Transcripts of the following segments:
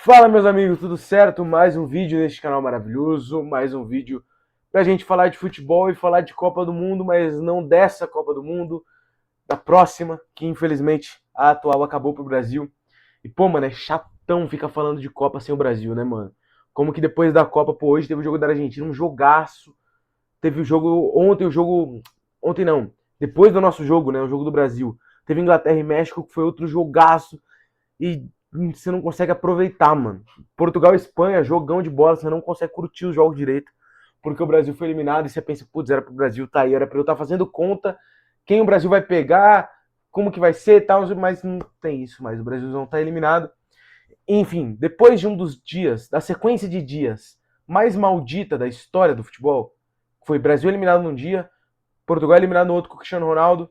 Fala, meus amigos, tudo certo? Mais um vídeo neste canal maravilhoso, mais um vídeo pra gente falar de futebol e falar de Copa do Mundo, mas não dessa Copa do Mundo, da próxima, que infelizmente a atual acabou pro Brasil. E pô, mano, é chatão ficar falando de Copa sem o Brasil, né, mano? Como que depois da Copa, pô, hoje teve o jogo da Argentina, um jogaço. Teve o jogo ontem, o jogo. Ontem não, depois do nosso jogo, né? O jogo do Brasil. Teve Inglaterra e México, que foi outro jogaço. E você não consegue aproveitar, mano. Portugal e Espanha, jogão de bola, você não consegue curtir os jogos direito, porque o Brasil foi eliminado e você pensa, putz, era pro Brasil tá aí, era pra eu estar fazendo conta quem o Brasil vai pegar, como que vai ser e tal, mas não tem isso mais, o Brasil não tá eliminado. Enfim, depois de um dos dias, da sequência de dias mais maldita da história do futebol, foi Brasil eliminado num dia, Portugal eliminado no outro com o Cristiano Ronaldo,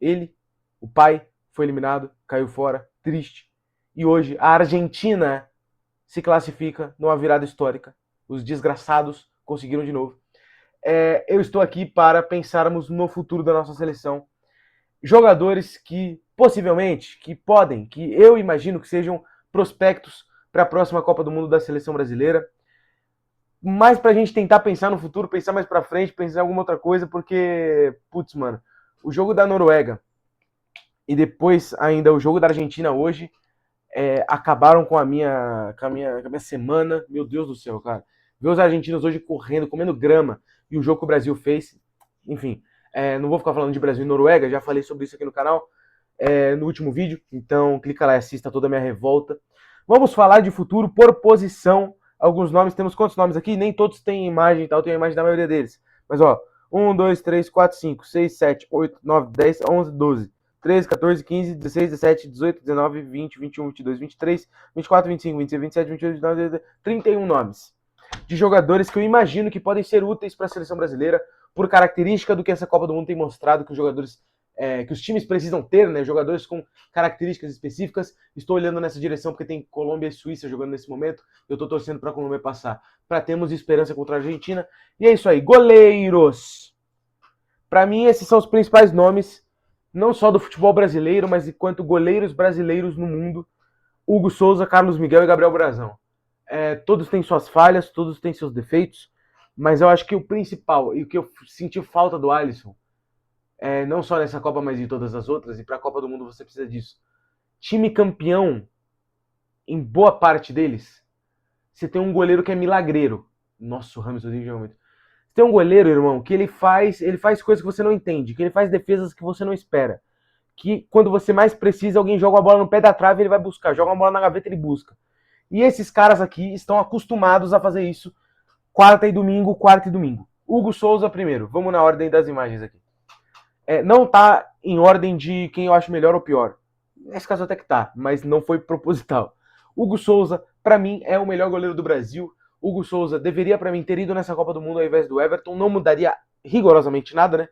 ele, o pai, foi eliminado, caiu fora, triste. E hoje a Argentina se classifica numa virada histórica. Os desgraçados conseguiram de novo. Eu estou aqui para pensarmos no futuro da nossa seleção. Jogadores que possivelmente, que podem, que eu imagino que sejam prospectos para a próxima Copa do Mundo da seleção brasileira. Mais para a gente tentar pensar no futuro, pensar mais para frente, pensar em alguma outra coisa, porque, putz, mano, o jogo da Noruega e depois ainda o jogo da Argentina hoje acabaram com a minha semana. Meu Deus do céu, cara. Ver os argentinos hoje correndo, comendo grama, e o jogo que o Brasil fez. Enfim, não vou ficar falando de Brasil e Noruega, já falei sobre isso aqui no canal no último vídeo, então clica lá e assista toda a minha revolta. Vamos falar de futuro por posição. Alguns nomes, temos quantos nomes aqui? Nem todos têm imagem, tal, tem a imagem da maioria deles. Mas ó, 1, 2, 3, 4, 5, 6, 7, 8, 9, 10, 11, 12. 13, 14, 15, 16, 17, 18, 19, 20, 21, 22, 23, 24, 25, 26, 27, 28, 29, 31 nomes de jogadores que eu imagino que podem ser úteis para a seleção brasileira por característica do que essa Copa do Mundo tem mostrado, que os jogadores, que os times precisam ter, né? Jogadores com características específicas. Estou olhando nessa direção porque tem Colômbia e Suíça jogando nesse momento. Eu estou torcendo para a Colômbia passar, para termos esperança contra a Argentina. E é isso aí, goleiros. Para mim, esses são os principais nomes, não só do futebol brasileiro, mas enquanto goleiros brasileiros no mundo: Hugo Souza, Carlos Miguel e Gabriel Brazão. Todos têm suas falhas, todos têm seus defeitos, mas eu acho que o principal, e o que eu senti falta do Alisson, não só nessa Copa, mas em todas as outras, e para a Copa do Mundo você precisa disso. Time campeão, em boa parte deles, você tem um goleiro que é milagreiro. Nossa, o Rames Rodrigues joga muito. Você tem um goleiro, irmão, que ele faz coisas que você não entende, que ele faz defesas que você não espera. Que quando você mais precisa, alguém joga a bola no pé da trave e ele vai buscar. Joga a bola na gaveta e ele busca. E esses caras aqui estão acostumados a fazer isso quarta e domingo, quarta e domingo. Hugo Souza primeiro. Vamos na ordem das imagens aqui. Não tá em ordem de quem eu acho melhor ou pior. Nesse caso até que tá, mas não foi proposital. Hugo Souza, para mim, é o melhor goleiro do Brasil. Hugo Souza deveria, para mim, ter ido nessa Copa do Mundo ao invés do Everton. Não mudaria rigorosamente nada, né?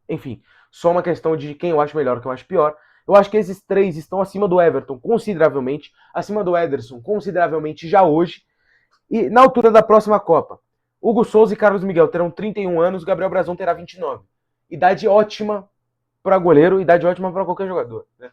Enfim, só uma questão de quem eu acho melhor, quem eu acho pior. Eu acho que esses três estão acima do Everton consideravelmente, acima do Ederson consideravelmente já hoje, e na altura da próxima Copa. Hugo Souza e Carlos Miguel terão 31 anos, Gabriel Brazão terá 29. Idade ótima para goleiro, idade ótima para qualquer jogador, né?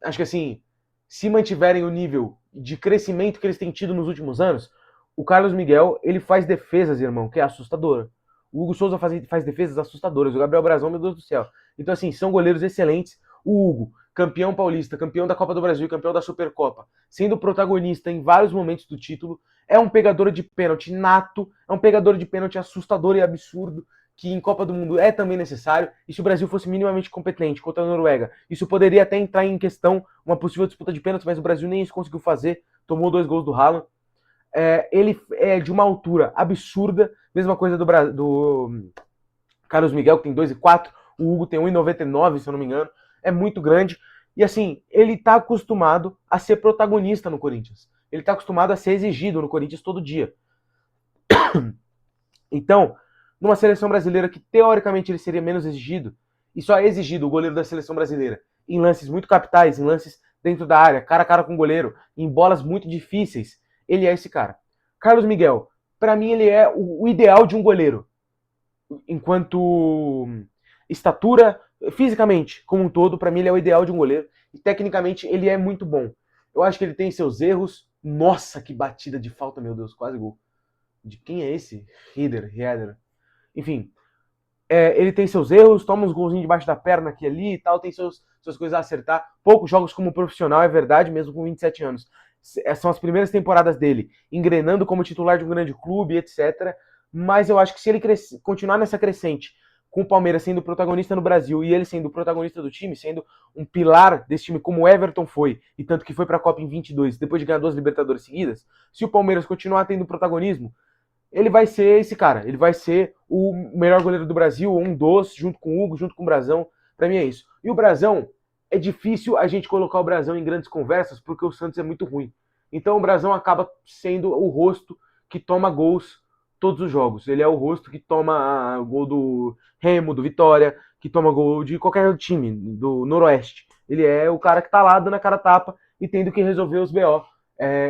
Acho que assim, se mantiverem o nível de crescimento que eles têm tido nos últimos anos, o Carlos Miguel, ele faz defesas, irmão, que é assustadora. O Hugo Souza faz defesas assustadoras. O Gabriel Brazão, meu Deus do céu. Então, assim, são goleiros excelentes. O Hugo, campeão paulista, campeão da Copa do Brasil, campeão da Supercopa, sendo protagonista em vários momentos do título, é um pegador de pênalti nato, é um pegador de pênalti assustador e absurdo, que em Copa do Mundo é também necessário. E se o Brasil fosse minimamente competente contra a Noruega, isso poderia até entrar em questão uma possível disputa de pênaltis, mas o Brasil nem isso conseguiu fazer, tomou 2 gols do Haaland. Ele é de uma altura absurda, mesma coisa do Carlos Miguel, que tem 2,4, o Hugo tem 1,99, se eu não me engano, é muito grande. E assim, ele tá acostumado a ser protagonista no Corinthians. Ele tá acostumado a ser exigido no Corinthians todo dia. Então, numa seleção brasileira que teoricamente ele seria menos exigido, e só é exigido o goleiro da seleção brasileira em lances muito capitais, em lances dentro da área, cara a cara com o goleiro, em bolas muito difíceis, ele é esse cara. Carlos Miguel, para mim ele é o ideal de um goleiro. Enquanto estatura, fisicamente, como um todo, para mim ele é o ideal de um goleiro. E tecnicamente ele é muito bom. Eu acho que ele tem seus erros, Nossa, que batida de falta, meu Deus, quase gol. De quem é esse? Header. Enfim, ele tem seus erros, toma uns golzinhos debaixo da perna aqui e ali e tal, tem suas coisas a acertar. Poucos jogos como profissional, é verdade, mesmo com 27 anos. São as primeiras temporadas dele, engrenando como titular de um grande clube, etc. Mas eu acho que se ele continuar nessa crescente, com o Palmeiras sendo protagonista no Brasil e ele sendo o protagonista do time, sendo um pilar desse time como o Everton foi, e tanto que foi para a Copa em 22, depois de ganhar 2 Libertadores seguidas, se o Palmeiras continuar tendo protagonismo, ele vai ser esse cara. Ele vai ser o melhor goleiro do Brasil, um dos, junto com o Hugo, junto com o Brazão. Pra mim é isso. E o Brazão, é difícil a gente colocar o Brazão em grandes conversas, porque o Santos é muito ruim. Então o Brazão acaba sendo o rosto que toma gols todos os jogos. Ele é o rosto que toma gol do Remo, do Vitória, que toma gol de qualquer time, do Noroeste. Ele é o cara que tá lá dando a cara tapa e tendo que resolver os BO.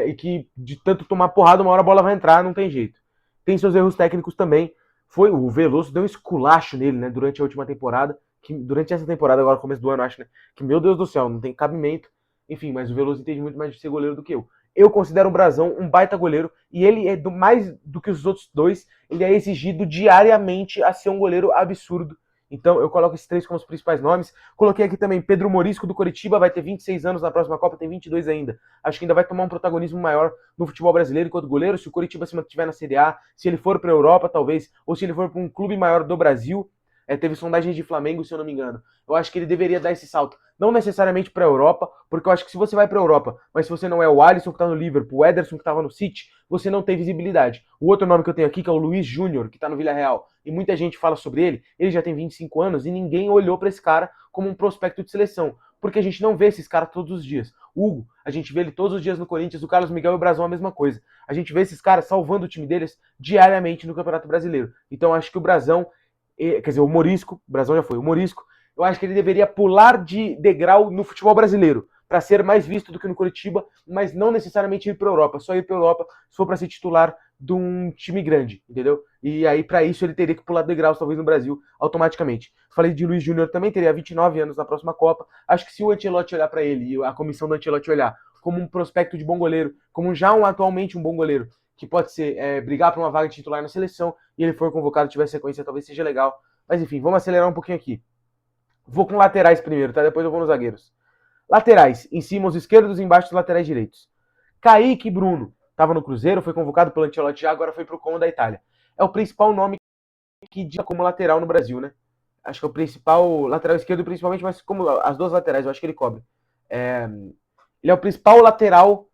E que de tanto tomar porrada, uma hora a bola vai entrar, não tem jeito. Tem seus erros técnicos também. O Veloso deu um esculacho nele, né, durante a última temporada, durante essa temporada, agora começo do ano, acho, né, que meu Deus do céu, não tem cabimento. Enfim, mas o Veloso entende muito mais de ser goleiro do que eu. Eu considero o Brazão um baita goleiro e ele é mais do que os outros dois, ele é exigido diariamente a ser um goleiro absurdo. Então eu coloco esses três como os principais nomes. Coloquei aqui também Pedro Morisco do Coritiba, vai ter 26 anos na próxima Copa, tem 22 ainda. Acho que ainda vai tomar um protagonismo maior no futebol brasileiro enquanto goleiro. Se o Coritiba se mantiver na Série A, se ele for para a Europa, talvez, ou se ele for para um clube maior do Brasil. Teve sondagens de Flamengo, se eu não me engano. Eu acho que ele deveria dar esse salto. Não necessariamente para a Europa, porque eu acho que se você vai para a Europa, mas se você não é o Alisson que está no Liverpool, o Ederson que estava no City, você não tem visibilidade. O outro nome que eu tenho aqui, que é o Luiz Júnior, que está no Villarreal, e muita gente fala sobre ele já tem 25 anos e ninguém olhou para esse cara como um prospecto de seleção, porque a gente não vê esses caras todos os dias. O Hugo, a gente vê ele todos os dias no Corinthians, o Carlos Miguel e o Brazão a mesma coisa. A gente vê esses caras salvando o time deles diariamente no Campeonato Brasileiro. Então acho que o Brazão, quer dizer, o Morisco, o Brazão já foi, o Morisco, eu acho que ele deveria pular de degrau no futebol brasileiro, para ser mais visto do que no Curitiba, mas não necessariamente ir para a Europa, só ir para a Europa se for para ser titular de um time grande, entendeu? E aí, para isso, ele teria que pular degraus, talvez, no Brasil, automaticamente. Falei de Luiz Júnior também, teria 29 anos na próxima Copa. Acho que se o Ancelotti olhar para ele, e a comissão do Ancelotti olhar como um prospecto de bom goleiro, como já atualmente um bom goleiro, que pode ser brigar para uma vaga de titular na seleção, e ele for convocado, tiver sequência, talvez seja legal. Mas enfim, vamos acelerar um pouquinho aqui. Vou com laterais primeiro, tá? Depois eu vou nos zagueiros. Laterais, em cima os esquerdos e embaixo os laterais direitos. Kaique Bruno, estava no Cruzeiro, foi convocado pelo Ancelotti já, agora foi pro Como da Itália. É o principal nome que diz como lateral no Brasil, né? Acho que é o principal lateral esquerdo, principalmente, mas como as duas laterais, eu acho que ele cobre. Ele é o principal lateral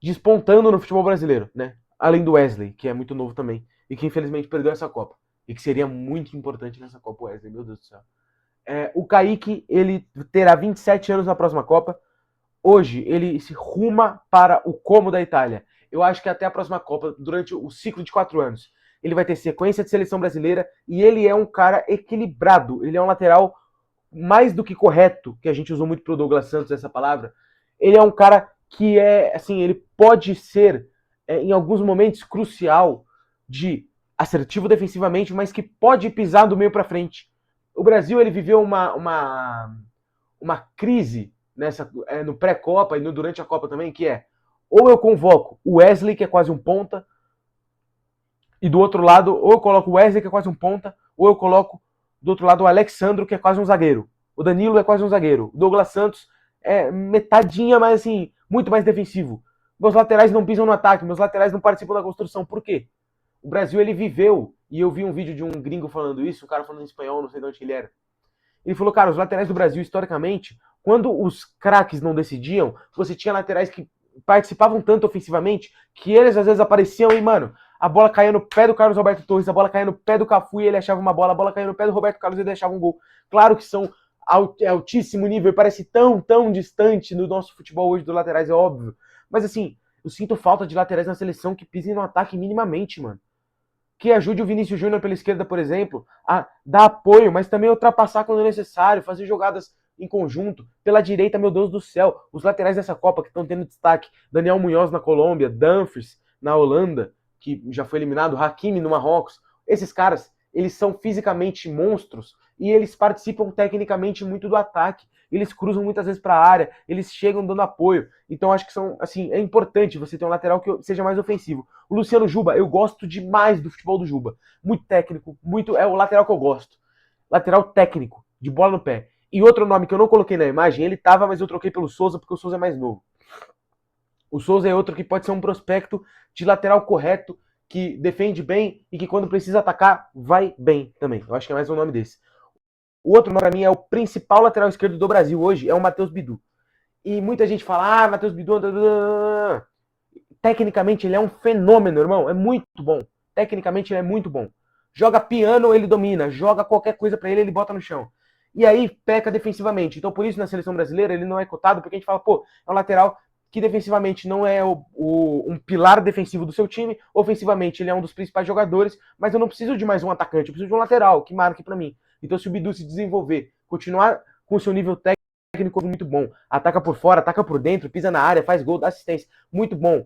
despontando no futebol brasileiro, né? Além do Wesley, que é muito novo também, e que infelizmente perdeu essa Copa. E que seria muito importante nessa Copa, o Wesley, meu Deus do céu. O Kaique, ele terá 27 anos na próxima Copa. Hoje, ele se ruma para o Como da Itália. Eu acho que até a próxima Copa, durante o ciclo de 4 anos, ele vai ter sequência de seleção brasileira e ele é um cara equilibrado. Ele é um lateral mais do que correto, que a gente usou muito pro Douglas Santos essa palavra. Ele é um cara que assim, ele pode ser, em alguns momentos, crucial de assertivo defensivamente, mas que pode pisar do meio para frente. O Brasil, ele viveu uma crise no pré-Copa e durante a Copa também, que é, ou eu convoco o Wesley, que é quase um ponta, e do outro lado, ou eu coloco o Wesley, que é quase um ponta, ou eu coloco do outro lado o Alexandro, que é quase um zagueiro. O Danilo é quase um zagueiro. O Douglas Santos é metadinha, mas assim, muito mais defensivo. Meus laterais não pisam no ataque, meus laterais não participam da construção. Por quê? O Brasil, ele viveu, e eu vi um vídeo de um gringo falando isso, um cara falando em espanhol, não sei de onde ele era. Ele falou, cara, os laterais do Brasil, historicamente, quando os craques não decidiam, você tinha laterais que participavam tanto ofensivamente que eles às vezes apareciam e, mano, a bola caía no pé do Carlos Alberto Torres, a bola caía no pé do Cafu e ele achava uma bola, a bola caía no pé do Roberto Carlos e ele achava um gol. Claro que são altíssimo nível, parece tão distante no nosso futebol hoje dos laterais, é óbvio. Mas assim, eu sinto falta de laterais na seleção que pisem no ataque minimamente, mano. Que ajude o Vinícius Júnior pela esquerda, por exemplo, a dar apoio, mas também ultrapassar quando necessário, fazer jogadas em conjunto. Pela direita, meu Deus do céu, os laterais dessa Copa que estão tendo destaque, Daniel Munhoz na Colômbia, Dumfries na Holanda, que já foi eliminado, Hakimi no Marrocos. Esses caras, eles são fisicamente monstros e eles participam tecnicamente muito do ataque. eles cruzam muitas vezes para a área, eles chegam dando apoio. Então acho que são, assim, é importante você ter um lateral que seja mais ofensivo. O Luciano Juba, eu gosto demais do futebol do Juba. Muito técnico, é o lateral que eu gosto. Lateral técnico, de bola no pé. E outro nome que eu não coloquei na imagem, ele tava, mas eu troquei pelo Souza, porque o Souza é mais novo. O Souza é outro que pode ser um prospecto de lateral correto, que defende bem e que quando precisa atacar, vai bem também. Eu acho que é mais um nome desse. O outro nome pra mim é o principal lateral esquerdo do Brasil hoje, é o Matheus Bidu. E muita gente fala, Matheus Bidu... Tecnicamente ele é um fenômeno, irmão. É muito bom. Tecnicamente ele é muito bom. Joga piano, ele domina. Joga qualquer coisa pra ele, ele bota no chão. E aí peca defensivamente. Então por isso na seleção brasileira ele não é cotado, porque a gente fala, pô, é um lateral que defensivamente não é um pilar defensivo do seu time, ofensivamente ele é um dos principais jogadores, mas eu não preciso de mais um atacante, eu preciso de um lateral que marque para mim. Então se o Bidu se desenvolver, continuar com o seu nível técnico muito bom, ataca por fora, ataca por dentro, pisa na área, faz gol, dá assistência, muito bom,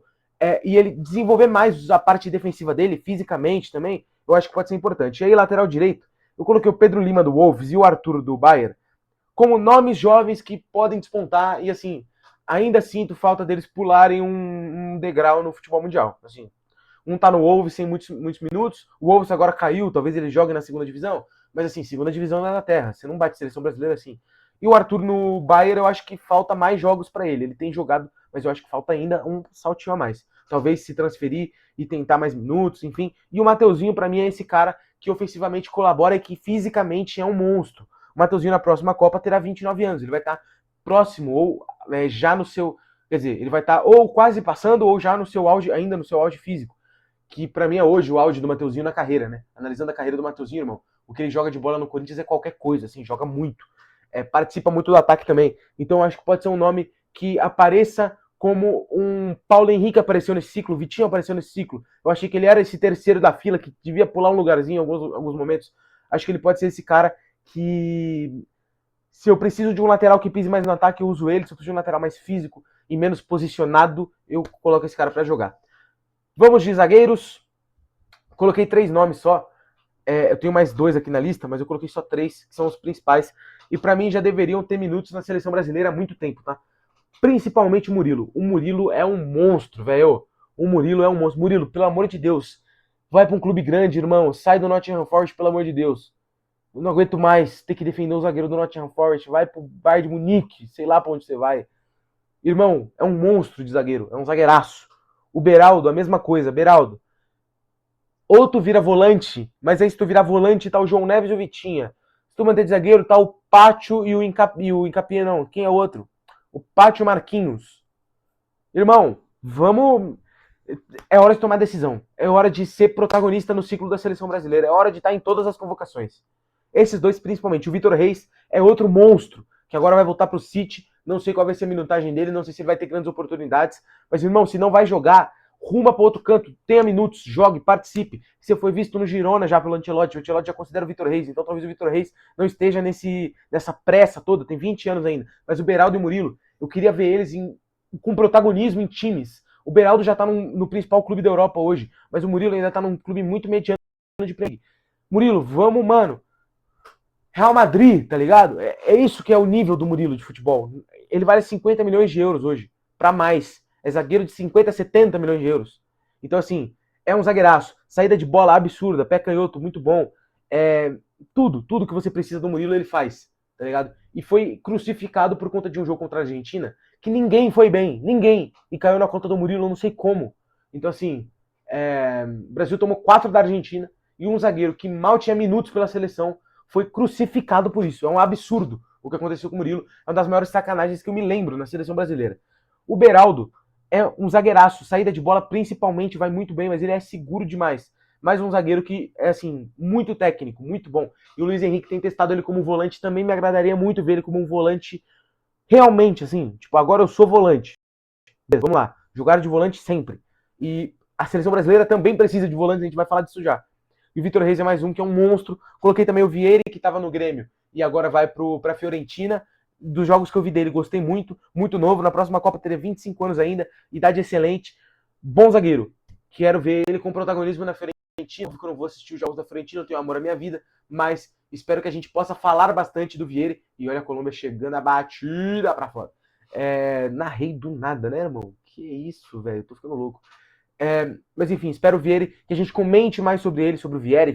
e ele desenvolver mais a parte defensiva dele, fisicamente também, eu acho que pode ser importante. E aí lateral direito, eu coloquei o Pedro Lima do Wolves e o Arthur do Bayern como nomes jovens que podem despontar e assim, ainda sinto falta deles pularem um degrau no futebol mundial. Assim, um tá no Wolves sem muitos minutos, o Wolves agora caiu, talvez ele jogue na segunda divisão, mas assim, segunda divisão é na terra, você não bate seleção brasileira assim. E o Arthur no Bayern, eu acho que falta mais jogos para ele. Ele tem jogado, mas eu acho que falta ainda um saltinho a mais. Talvez se transferir e tentar mais minutos, enfim. E o Mateuzinho, para mim, é esse cara que ofensivamente colabora e que fisicamente é um monstro. O Mateuzinho na próxima Copa terá 29 anos. Ele vai estar próximo ou já no seu... Quer dizer, ele vai estar ou quase passando ou já no seu auge, ainda no seu auge físico. Que para mim é hoje o auge do Mateuzinho na carreira, né? Analisando a carreira do Mateuzinho, irmão, o que ele joga de bola no Corinthians é qualquer coisa, assim, joga muito. Participa muito do ataque também. Então eu acho que pode ser um nome que apareça como um Paulo Henrique apareceu nesse ciclo, o Vitinho apareceu nesse ciclo. Eu achei que ele era esse terceiro da fila que devia pular um lugarzinho em alguns momentos. Acho que ele pode ser esse cara que, se eu preciso de um lateral que pise mais no ataque, eu uso ele. Se eu preciso de um lateral mais físico e menos posicionado, eu coloco esse cara para jogar. Vamos de zagueiros. Coloquei 3 nomes só. Eu tenho mais 2 aqui na lista, mas eu coloquei só 3, que são os principais. E para mim já deveriam ter minutos na seleção brasileira há muito tempo, tá? Principalmente o Murilo. O Murilo é um monstro, velho. O Murilo é um monstro. Murilo, pelo amor de Deus, vai pra um clube grande, irmão. Sai do Nottingham Forest, pelo amor de Deus. Eu não aguento mais ter que defender o zagueiro do Nottingham Forest. Vai pro Bayern de Munique, sei lá pra onde você vai. Irmão, é um monstro de zagueiro. É um zagueiraço. O Beraldo, a mesma coisa. Beraldo, ou tu vira volante, mas aí se tu virar volante tá o João Neves e o Vitinha. Se tu manter de zagueiro, tá o Pátio e o Incapié, não. Quem é o outro? O Pátio Marquinhos. Irmão, vamos... É hora de tomar decisão. É hora de ser protagonista no ciclo da seleção brasileira. É hora de estar em todas as convocações. Esses dois principalmente. O Vitor Reis é outro monstro, que agora vai voltar pro City. Não sei qual vai ser a minutagem dele, não sei se ele vai ter grandes oportunidades. Mas, irmão, se não vai jogar, ruma para outro canto, tenha minutos, jogue, participe. Você foi visto no Girona já pelo Ancelotti, o Ancelotti já considera o Vitor Reis, então talvez o Vitor Reis não esteja nessa pressa toda, tem 20 anos ainda. Mas o Beraldo e o Murilo, eu queria ver eles com protagonismo em times. O Beraldo já tá no principal clube da Europa hoje, mas o Murilo ainda tá num clube muito mediano de Premier League. Murilo, vamos, mano. Real Madrid, tá ligado? É isso que é o nível do Murilo de futebol. Ele vale 50 milhões de euros hoje, pra mais. É zagueiro de 50 a 70 milhões de euros. Então, assim, é um zagueiraço. Saída de bola absurda, pé canhoto, muito bom. Tudo que você precisa do Murilo, ele faz, tá ligado? E foi crucificado por conta de um jogo contra a Argentina, que ninguém foi bem, ninguém. E caiu na conta do Murilo, eu não sei como. Então, assim, o Brasil tomou 4 da Argentina e um zagueiro que mal tinha minutos pela seleção foi crucificado por isso. É um absurdo o que aconteceu com o Murilo. É uma das maiores sacanagens que eu me lembro na seleção brasileira. O Beraldo é um zagueiraço, saída de bola principalmente vai muito bem, mas ele é seguro demais. Mais um zagueiro que é, assim, muito técnico, muito bom. E o Luiz Henrique tem testado ele como volante, também me agradaria muito ver ele como um volante realmente, assim, tipo, agora eu sou volante. Vamos lá, jogar de volante sempre. E a seleção brasileira também precisa de volantes, a gente vai falar disso já. E o Vitor Reis é mais um que é um monstro. Coloquei também o Vieira, que estava no Grêmio e agora vai para a Fiorentina. Dos jogos que eu vi dele, gostei muito, muito novo. Na próxima Copa teria 25 anos ainda, idade excelente. Bom zagueiro. Quero ver ele com protagonismo na Fiorentina. Eu não vou assistir os jogos da Fiorentina, eu tenho amor à minha vida, mas Espero que a gente possa falar bastante do Vieri. E olha a Colômbia chegando a batida pra fora. Narrei do nada, né, irmão? Que isso, velho? Tô ficando louco. Mas enfim, espero o Vieri, que a gente comente mais sobre ele, sobre o Vieri,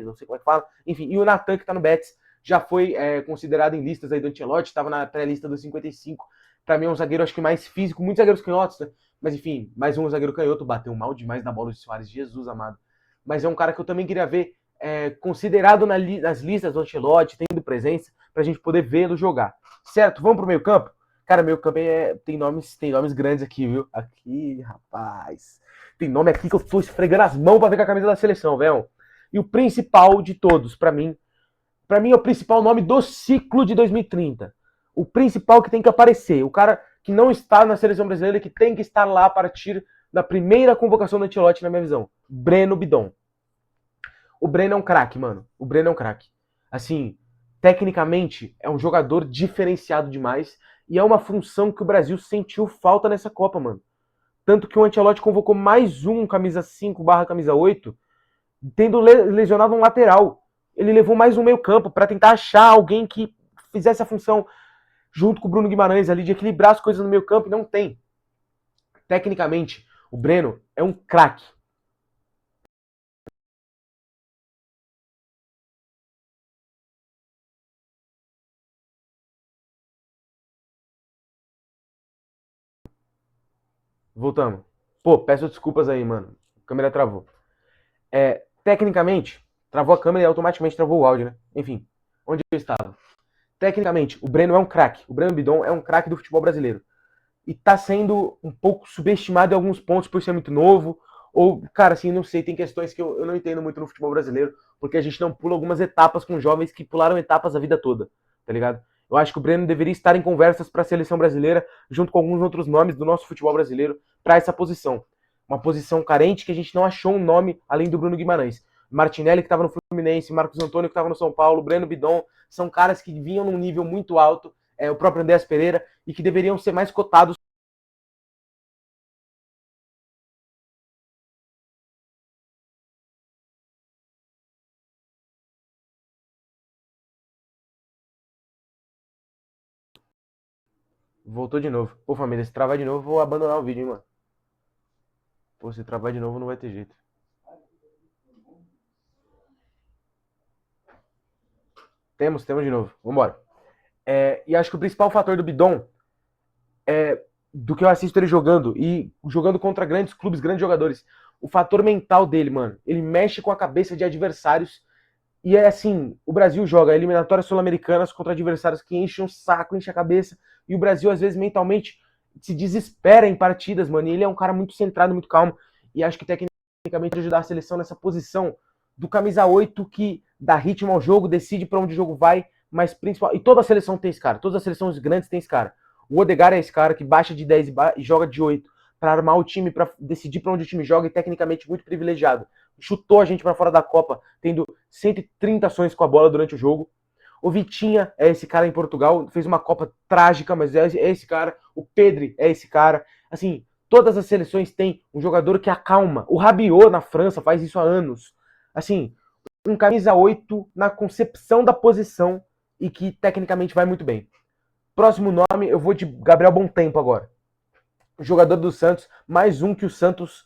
não sei como é que fala. Enfim, e o Natan, que tá no Betis, já foi considerado em listas aí do Ancelotti, estava na pré-lista dos 55. Pra mim é um zagueiro, acho que mais físico, muitos zagueiros canhotos, né? Mas enfim, mais um zagueiro canhoto, bateu mal demais na bola de Soares, Jesus amado. Mas é um cara que eu também queria ver considerado nas listas do Ancelotti, tendo presença, pra gente poder vê-lo jogar. Certo? Vamos pro meio campo? Cara, meio campo tem nomes grandes aqui, viu? Aqui, rapaz. Tem nome aqui que eu tô esfregando as mãos pra ver com a camisa da seleção, velho. E o principal de todos, pra mim é o principal nome do ciclo de 2030. O principal que tem que aparecer. O cara que não está na seleção brasileira, que tem que estar lá a partir da primeira convocação do Ancelotti, na minha visão. Breno Bidon. O Breno é um craque, mano. O Breno é um craque. Assim, tecnicamente, é um jogador diferenciado demais. E é uma função que o Brasil sentiu falta nessa Copa, mano. Tanto que o Ancelotti convocou mais um camisa 5/camisa 8, tendo lesionado um lateral. Ele levou mais um meio campo para tentar achar alguém que fizesse a função junto com o Bruno Guimarães ali, de equilibrar as coisas no meio campo, e não tem. Tecnicamente, o Breno é um craque. Voltamos. Pô, peço desculpas aí, mano. A câmera travou. Tecnicamente, travou a câmera e automaticamente travou o áudio, né? Enfim, onde eu estava? Tecnicamente, o Breno é um craque. O Breno Bidon é um craque do futebol brasileiro. E tá sendo um pouco subestimado em alguns pontos por ser muito novo. Ou, cara, assim, não sei, tem questões que eu não entendo muito no futebol brasileiro, porque a gente não pula algumas etapas com jovens que pularam etapas a vida toda, tá ligado? Eu acho que o Breno deveria estar em conversas para a seleção brasileira, junto com alguns outros nomes do nosso futebol brasileiro, para essa posição. Uma posição carente que a gente não achou um nome além do Bruno Guimarães. Martinelli, que estava no Fluminense, Marcos Antônio, que estava no São Paulo, Breno Bidon, são caras que vinham num nível muito alto, o próprio Andréas Pereira, e que deveriam ser mais cotados. Voltou de novo. Pô, família, se travar de novo, eu vou abandonar o vídeo, hein, mano. Pô, se travar de novo, não vai ter jeito. Temos de novo. Vambora. E acho que o principal fator do Bidon do que eu assisto ele jogando, e jogando contra grandes clubes, grandes jogadores, o fator mental dele, mano. Ele mexe com a cabeça de adversários. E é assim, o Brasil joga eliminatórias sul-americanas contra adversários que enchem o saco, enchem a cabeça. E o Brasil, às vezes, mentalmente se desespera em partidas, mano. E ele é um cara muito centrado, muito calmo. E acho que tecnicamente ajudar a seleção nessa posição do camisa 8 que dá ritmo ao jogo, decide para onde o jogo vai, mas principal. E toda a seleção tem esse cara, todas as seleções grandes tem esse cara. O Odegaard é esse cara que baixa de 10 e joga de 8 para armar o time, para decidir para onde o time joga, e tecnicamente muito privilegiado. Chutou a gente para fora da Copa, tendo 130 ações com a bola durante o jogo. O Vitinha é esse cara em Portugal, fez uma Copa trágica, mas é esse cara. O Pedri é esse cara. Assim, todas as seleções têm um jogador que acalma. O Rabiot na França faz isso há anos. Assim, um camisa 8 na concepção da posição e que tecnicamente vai muito bem. Próximo nome, eu vou de Gabriel Bontempo agora. Jogador do Santos, mais um que o Santos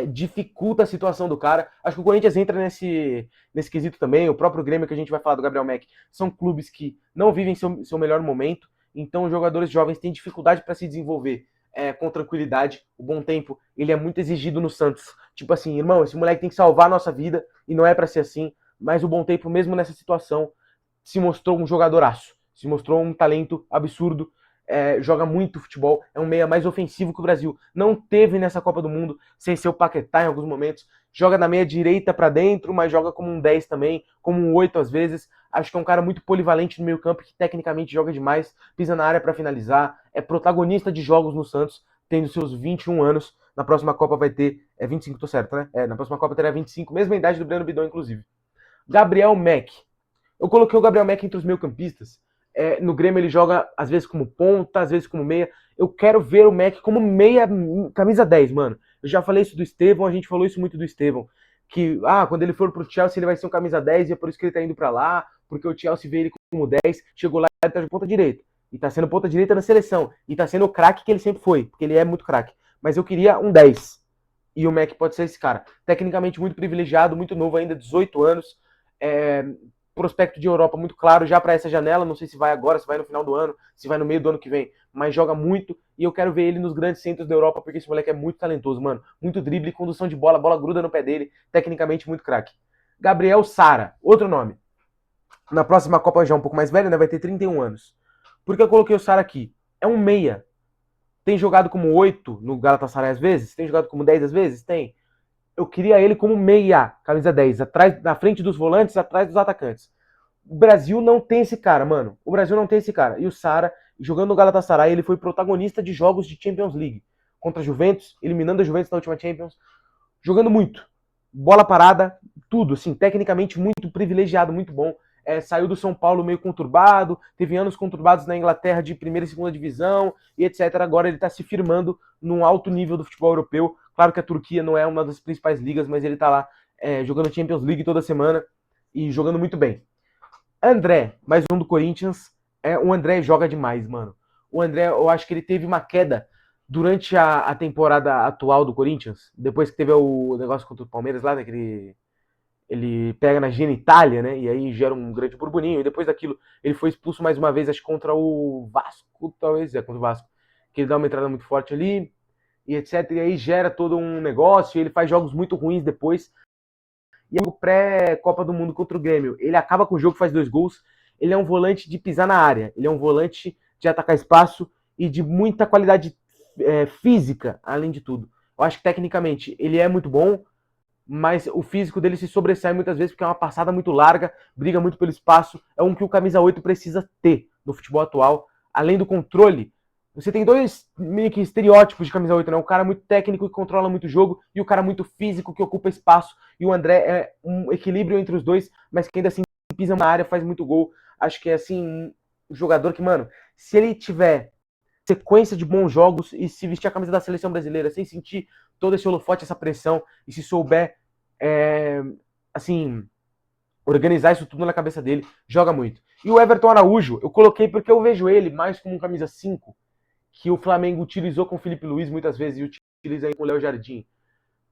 dificulta a situação do cara. Acho que o Corinthians entra nesse quesito também. O próprio Grêmio, que a gente vai falar do Gabriel Mack, são clubes que não vivem seu melhor momento. Então, os jogadores jovens têm dificuldade para se desenvolver com tranquilidade. O Bontempo, ele é muito exigido no Santos. Tipo assim, irmão, esse moleque tem que salvar a nossa vida, e não é para ser assim. Mas o Bontempo, mesmo nessa situação, se mostrou um jogadoraço. Se mostrou um talento absurdo. Joga muito futebol, é um meia mais ofensivo que o Brasil não teve nessa Copa do Mundo, sem ser o Paquetá em alguns momentos. Joga da meia direita para dentro, mas joga como um 10 também, como um 8 às vezes. Acho que é um cara muito polivalente no meio campo, que tecnicamente joga demais, pisa na área para finalizar, é protagonista de jogos no Santos, tendo seus 21 anos. Na próxima Copa vai ter 25, tô certo, né? Na próxima Copa terá 25, mesma idade do Breno Bidon, inclusive. Gabriel Mack. Eu coloquei o Gabriel Mack entre os meio-campistas. No Grêmio ele joga às vezes como ponta, às vezes como meia. Eu quero ver o Mack como meia, camisa 10, mano. Eu já falei isso do Estevão, a gente falou isso muito do Estevão. que quando ele for pro Chelsea ele vai ser um camisa 10 e é por isso que ele tá indo pra lá, porque o Chelsea vê ele como 10, chegou lá e tá de ponta direita. E tá sendo ponta direita na seleção. E tá sendo o craque que ele sempre foi, porque ele é muito craque. Mas eu queria um 10. E o Mac pode ser esse cara. Tecnicamente muito privilegiado, muito novo ainda, 18 anos. Prospecto de Europa muito claro já para essa janela. Não sei se vai agora, se vai no final do ano, se vai no meio do ano que vem. Mas joga muito e eu quero ver ele nos grandes centros da Europa porque esse moleque é muito talentoso, mano. Muito drible, condução de bola, a bola gruda no pé dele. Tecnicamente muito craque. Gabriel Sara, outro nome. Na próxima Copa já um pouco mais velho, né? Vai ter 31 anos. Por que eu coloquei o Sara aqui? É um meia. Tem jogado como 8 no Galatasaray às vezes? Tem jogado como 10 às vezes? Tem. Eu queria ele como meia, camisa 10, atrás, na frente dos volantes, atrás dos atacantes. O Brasil não tem esse cara, mano. O Brasil não tem esse cara. E o Sara, jogando no Galatasaray, ele foi protagonista de jogos de Champions League. Contra a Juventus, eliminando a Juventus na última Champions. Jogando muito. Bola parada, tudo, assim, tecnicamente muito privilegiado, muito bom. Saiu do São Paulo meio conturbado, teve anos conturbados na Inglaterra de primeira e segunda divisão, e etc. Agora ele está se firmando num alto nível do futebol europeu. Claro que a Turquia não é uma das principais ligas, mas ele está lá jogando Champions League toda semana e jogando muito bem. André, mais um do Corinthians. O André joga demais, mano. O André, eu acho que ele teve uma queda durante a temporada atual do Corinthians, depois que teve o negócio contra o Palmeiras lá, né, que ele pega na genitália, né? E aí gera um grande burburinho. E depois daquilo, ele foi expulso mais uma vez, acho que contra o Vasco, talvez, contra o Vasco. Que ele dá uma entrada muito forte ali, e etc. E aí gera todo um negócio, e ele faz jogos muito ruins depois. E o pré-Copa do Mundo contra o Grêmio, ele acaba com o jogo, faz 2 gols. Ele é um volante de pisar na área. Ele é um volante de atacar espaço e de muita qualidade física, além de tudo. Eu acho que tecnicamente ele é muito bom, mas o físico dele se sobressai muitas vezes porque é uma passada muito larga, briga muito pelo espaço, é um que o camisa 8 precisa ter no futebol atual. Além do controle, você tem dois meio que estereótipos de camisa 8, né? O cara muito técnico que controla muito o jogo e o cara muito físico que ocupa espaço. E o André é um equilíbrio entre os dois, mas que ainda assim pisa na área, faz muito gol. Acho que é assim, um jogador que, mano, se ele tiver sequência de bons jogos e se vestir a camisa da seleção brasileira sem sentir todo esse holofote, essa pressão, e se souber, assim, organizar isso tudo na cabeça dele, joga muito. E o Everton Araújo, eu coloquei porque eu vejo ele mais como um camisa 5, que o Flamengo utilizou com o Felipe Luiz muitas vezes e utiliza aí com o Léo Jardim.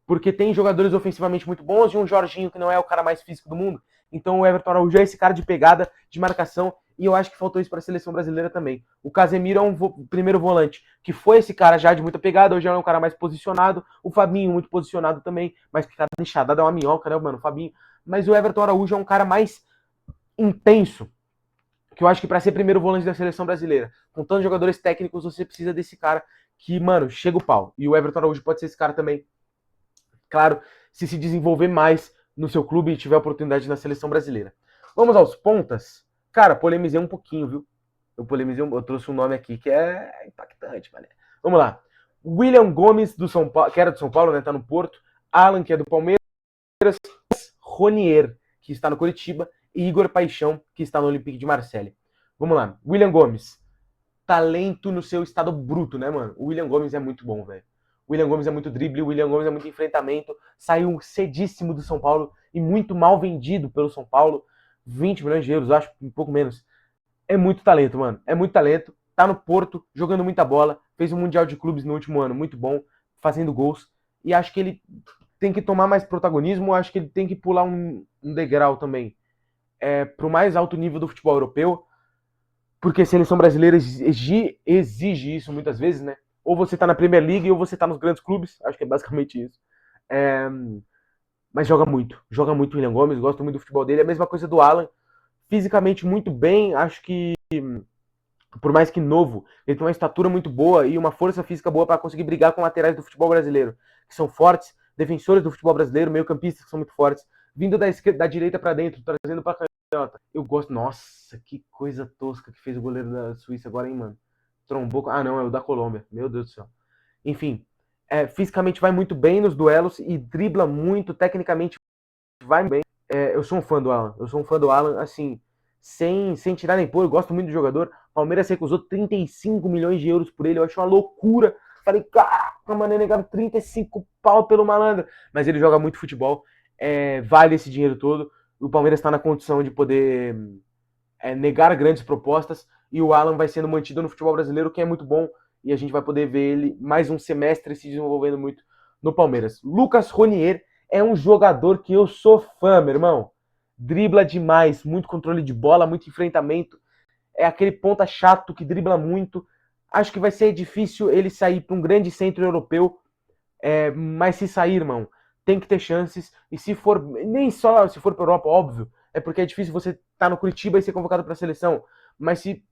Porque tem jogadores ofensivamente muito bons e um Jorginho que não é o cara mais físico do mundo. Então o Everton Araújo é esse cara de pegada, de marcação, e eu acho que faltou isso para a seleção brasileira também. O Casemiro é um primeiro volante, que foi esse cara já de muita pegada, hoje é um cara mais posicionado. O Fabinho muito posicionado também, mas que cara deixada, dá uma minhoca, né, mano, o Fabinho. Mas o Everton Araújo é um cara mais intenso, que eu acho que para ser primeiro volante da seleção brasileira, com tantos jogadores técnicos, você precisa desse cara que, mano, chega o pau. E o Everton Araújo pode ser esse cara também. Claro, se desenvolver mais no seu clube e tiver oportunidade na seleção brasileira. Vamos aos pontas. Cara, polemizei um pouquinho, viu? Eu trouxe um nome aqui que é impactante, valeu. Vamos lá. William Gomes, do São Paulo, que era do São Paulo, né? Tá no Porto. Alan, que é do Palmeiras. Ronier, que está no Coritiba. E Igor Paixão, que está no Olympique de Marseille. Vamos lá. William Gomes. Talento no seu estado bruto, né, mano? O William Gomes é muito bom, velho. O William Gomes é muito drible, o William Gomes é muito enfrentamento. Saiu cedíssimo do São Paulo e muito mal vendido pelo São Paulo. 20 milhões de euros, acho, um pouco menos. É muito talento, mano. É muito talento. Tá no Porto, jogando muita bola. Fez um Mundial de Clubes no último ano, muito bom. Fazendo gols. E acho que ele tem que tomar mais protagonismo. Acho que ele tem que pular um degrau também pro mais alto nível do futebol europeu. Porque a seleção brasileira exige isso muitas vezes, né? Ou você tá na Premier League ou você tá nos grandes clubes. Acho que é basicamente isso. Mas joga muito o William Gomes, gosto muito do futebol dele. É a mesma coisa do Alan. Fisicamente muito bem, acho que, por mais que novo, ele tem uma estatura muito boa e uma força física boa para conseguir brigar com laterais do futebol brasileiro, que são fortes, defensores do futebol brasileiro, meio-campistas que são muito fortes, vindo da esquerda, da direita para dentro, trazendo para canhota. Eu gosto. Nossa, que coisa tosca que fez o goleiro da Suíça agora, hein, mano? Trombou. Ah, não, é o da Colômbia. Meu Deus do céu. Enfim, fisicamente vai muito bem nos duelos e dribla muito, tecnicamente vai bem. Eu sou um fã do Alan. Eu sou um fã do Alan, assim, sem tirar nem pôr. Eu gosto muito do jogador. Palmeiras recusou 35 milhões de euros por ele. Eu achei uma loucura. Falei, cara, mano, negaram 35 pau pelo malandro. Mas ele joga muito futebol. vale esse dinheiro todo. O Palmeiras está na condição de poder negar grandes propostas e o Alan vai sendo mantido no futebol brasileiro, que é muito bom, e a gente vai poder ver ele mais um semestre se desenvolvendo muito no Palmeiras. Lucas Ronier é um jogador que eu sou fã, meu irmão. Dribla demais, muito controle de bola, muito enfrentamento. É aquele ponta chato que dribla muito. Acho que vai ser difícil ele sair para um grande centro europeu, mas se sair, irmão, tem que ter chances. E se for, nem só se for para Europa, óbvio, é porque é difícil você estar no Curitiba e ser convocado para a seleção. Mas se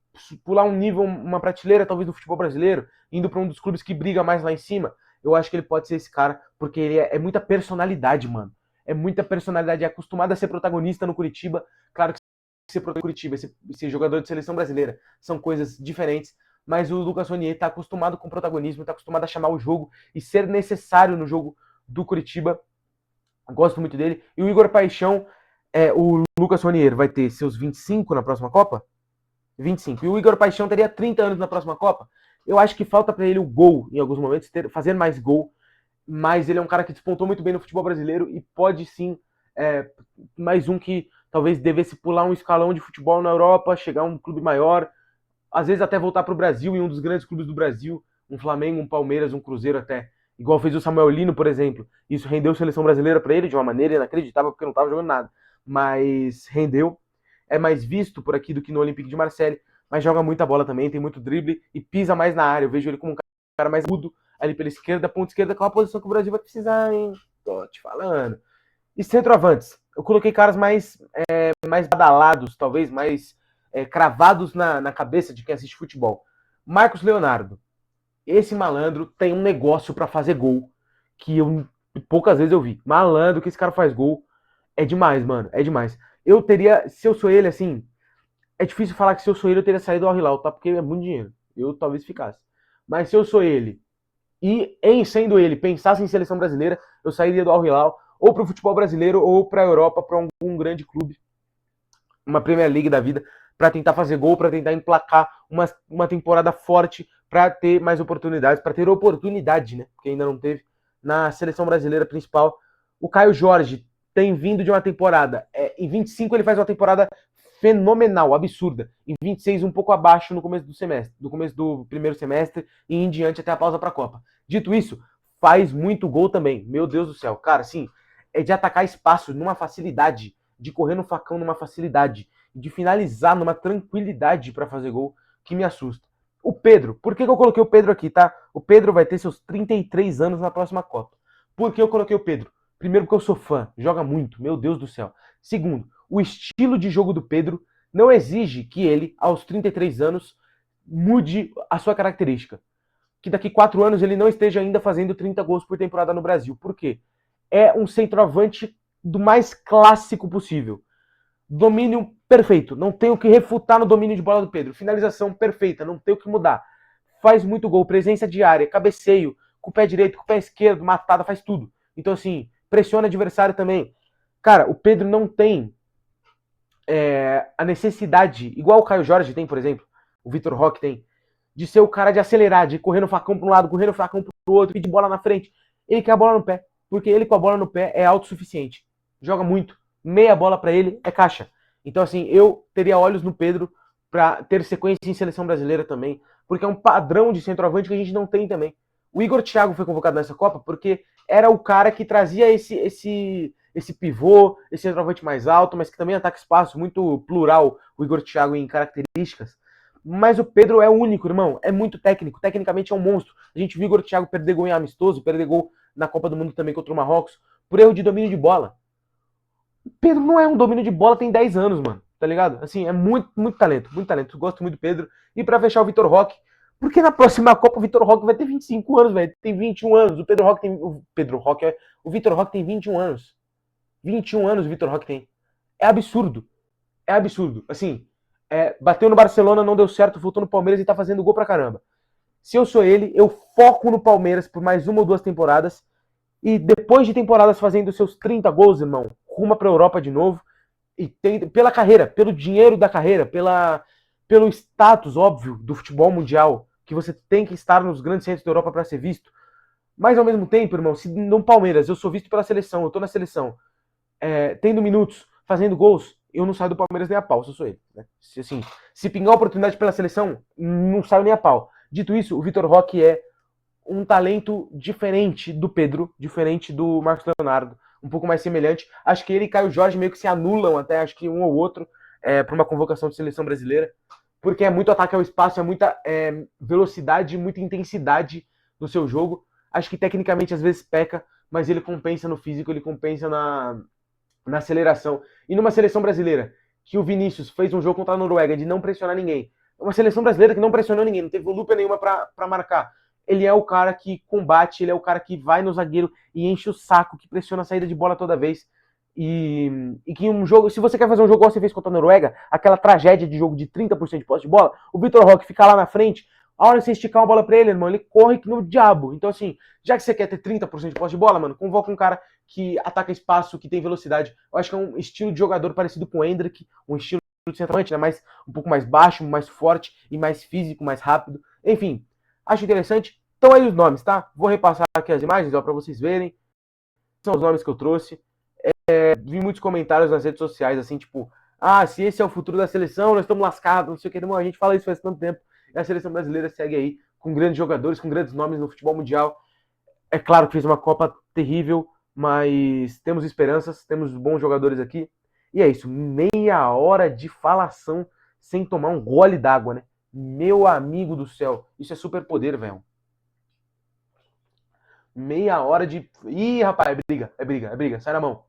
pular um nível, uma prateleira, talvez do futebol brasileiro, indo para um dos clubes que briga mais lá em cima, eu acho que ele pode ser esse cara, porque ele é muita personalidade, mano. É muita personalidade, é acostumado a ser protagonista no Curitiba. Claro que ser protagonista no Curitiba, ser jogador de seleção brasileira, são coisas diferentes. Mas o Lucas Ronier está acostumado com protagonismo, está acostumado a chamar o jogo e ser necessário no jogo do Curitiba. Gosto muito dele. E o Igor Paixão, o Lucas Ronier vai ter seus 25 na próxima Copa? 25. E o Igor Paixão teria 30 anos na próxima Copa. Eu acho que falta para ele o gol em alguns momentos, fazer mais gol. Mas ele é um cara que despontou muito bem no futebol brasileiro e pode sim, mais um que talvez devesse pular um escalão de futebol na Europa, chegar a um clube maior, às vezes até voltar para o Brasil, em um dos grandes clubes do Brasil, um Flamengo, um Palmeiras, um Cruzeiro até. Igual fez o Samuel Lino, por exemplo. Isso rendeu seleção brasileira para ele de uma maneira inacreditável, porque não estava jogando nada. Mas rendeu. É mais visto por aqui do que no Olympique de Marseille, mas joga muita bola também, tem muito drible e pisa mais na área. Eu vejo ele como um cara mais agudo ali pela esquerda, ponta esquerda, que é uma posição que o Brasil vai precisar, hein? Tô te falando. E centroavantes? Eu coloquei caras mais badalados, talvez mais cravados na cabeça de quem assiste futebol. Marcos Leonardo. Esse malandro tem um negócio para fazer gol que poucas vezes eu vi. Malandro que esse cara faz gol. É demais, mano. É demais. Eu teria, se eu sou ele, assim, é difícil falar que se eu sou ele eu teria saído do Al Hilal, tá? Porque é muito dinheiro. Eu talvez ficasse. Mas se eu sou ele e, sendo ele, pensasse em seleção brasileira, eu sairia do Al Hilal ou pro futebol brasileiro ou pra Europa, pra um grande clube, uma Premier League da vida, para tentar fazer gol, para tentar emplacar uma temporada forte, para ter mais oportunidades, para ter oportunidade, né? Porque ainda não teve na seleção brasileira principal. O Caio Jorge tem vindo de uma temporada. Em 25 ele faz uma temporada fenomenal, absurda. Em 26 um pouco abaixo no começo do semestre, do começo do primeiro semestre e em diante até a pausa para a Copa. Dito isso, faz muito gol também. Meu Deus do céu, cara, sim, é de atacar espaço numa facilidade, de correr no facão numa facilidade, de finalizar numa tranquilidade para fazer gol que me assusta. O Pedro, por que eu coloquei o Pedro aqui, tá? O Pedro vai ter seus 33 anos na próxima Copa. Por que eu coloquei o Pedro? Primeiro porque eu sou fã, joga muito, meu Deus do céu. Segundo, o estilo de jogo do Pedro não exige que ele, aos 33 anos, mude a sua característica. Que daqui 4 anos ele não esteja ainda fazendo 30 gols por temporada no Brasil. Por quê? É um centroavante do mais clássico possível. Domínio perfeito, não tem o que refutar no domínio de bola do Pedro. Finalização perfeita, não tem o que mudar. Faz muito gol, presença de área, cabeceio, com o pé direito, com o pé esquerdo, matada, faz tudo. Então, assim, pressiona o adversário também. Cara, o Pedro não tem a necessidade, igual o Caio Jorge tem, por exemplo, o Vitor Roque tem, de ser o cara de acelerar, de correr no facão para um lado, correr no facão para o outro, pedir bola na frente. Ele quer a bola no pé, porque ele com a bola no pé é autossuficiente. Joga muito. Meia bola para ele é caixa. Então, assim, eu teria olhos no Pedro para ter sequência em seleção brasileira também, porque é um padrão de centroavante que a gente não tem também. O Igor Thiago foi convocado nessa Copa porque era o cara que trazia esse pivô, esse centroavante mais alto, mas que também ataca espaço, muito plural, o Igor Thiago em características. Mas o Pedro é único, irmão. É muito técnico. Tecnicamente é um monstro. A gente viu o Igor Thiago perder gol em amistoso, perder gol na Copa do Mundo também contra o Marrocos, por erro de domínio de bola. O Pedro não é um domínio de bola, tem 10 anos, mano. Tá ligado? Assim, é muito, muito talento. Muito talento. Gosto muito do Pedro. E pra fechar o Vitor Roque, porque na próxima Copa o Vitor Roque vai ter 25 anos, velho. Tem 21 anos. O Pedro Roque tem. O Vitor Roque tem 21 anos. 21 anos o Vitor Roque tem. É absurdo. É absurdo. Assim, bateu no Barcelona, não deu certo, voltou no Palmeiras e tá fazendo gol pra caramba. Se eu sou ele, eu foco no Palmeiras por mais 1 ou 2 temporadas e depois de temporadas fazendo seus 30 gols, irmão, ruma pra Europa de novo e pela carreira, pelo dinheiro da carreira, pelo status óbvio do futebol mundial, que você tem que estar nos grandes centros da Europa para ser visto. Mas ao mesmo tempo, irmão, se no Palmeiras eu sou visto pela seleção, eu tô na seleção, tendo minutos, fazendo gols, eu não saio do Palmeiras nem a pau, se eu sou ele. Né? Se pingar oportunidade pela seleção, não saio nem a pau. Dito isso, o Vitor Roque é um talento diferente do Pedro, diferente do Marcos Leonardo, um pouco mais semelhante. Acho que ele e Caio Jorge meio que se anulam até, acho que um ou outro, para uma convocação de seleção brasileira, porque é muito ataque ao espaço, é muita velocidade, muita intensidade no seu jogo. Acho que tecnicamente às vezes peca, mas ele compensa no físico, ele compensa na aceleração. E numa seleção brasileira, que o Vinícius fez um jogo contra a Noruega de não pressionar ninguém, uma seleção brasileira que não pressionou ninguém, não teve volúpia nenhuma para marcar. Ele é o cara que combate, ele é o cara que vai no zagueiro e enche o saco, que pressiona a saída de bola toda vez. E que um jogo, se você quer fazer um jogo igual você fez contra a Noruega, aquela tragédia de jogo de 30% de posse de bola, o Vitor Roque fica lá na frente, a hora que você esticar uma bola pra ele, irmão, ele corre que no diabo. Então, assim, já que você quer ter 30% de posse de bola, mano, convoca um cara que ataca espaço, que tem velocidade. Eu acho que é um estilo de jogador parecido com o Endrick, um estilo de centroavante, né? Um pouco mais baixo, mais forte e mais físico, mais rápido. Enfim, acho interessante. Então aí os nomes, tá? Vou repassar aqui as imagens, ó, pra vocês verem. São os nomes que eu trouxe. Vi muitos comentários nas redes sociais, assim, tipo, se esse é o futuro da seleção, nós estamos lascados, não sei o que. Irmão, a gente fala isso faz tanto tempo. E a seleção brasileira segue aí, com grandes jogadores, com grandes nomes no futebol mundial. É claro que fez uma Copa terrível, mas temos esperanças, temos bons jogadores aqui. E é isso, meia hora de falação sem tomar um gole d'água, né? Meu amigo do céu, isso é superpoder, velho. Meia hora de... Ih, rapaz, é briga, sai na mão.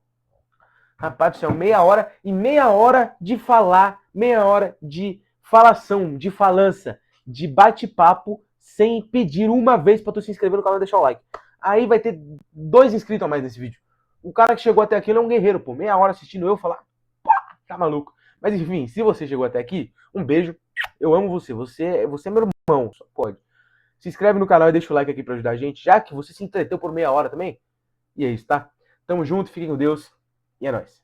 Rapaz do céu, meia hora e meia hora de falar, meia hora de falação, de falança, de bate-papo, sem pedir uma vez pra tu se inscrever no canal e deixar o like. Aí vai ter 2 inscritos a mais nesse vídeo. O cara que chegou até aqui ele é um guerreiro, pô. Meia hora assistindo eu falar, pá, tá maluco. Mas enfim, se você chegou até aqui, um beijo. Eu amo você. Você é meu irmão, só pode. Se inscreve no canal e deixa o like aqui pra ajudar a gente, já que você se entreteu por meia hora também. E é isso, tá? Tamo junto, fiquem com Deus e é nóis.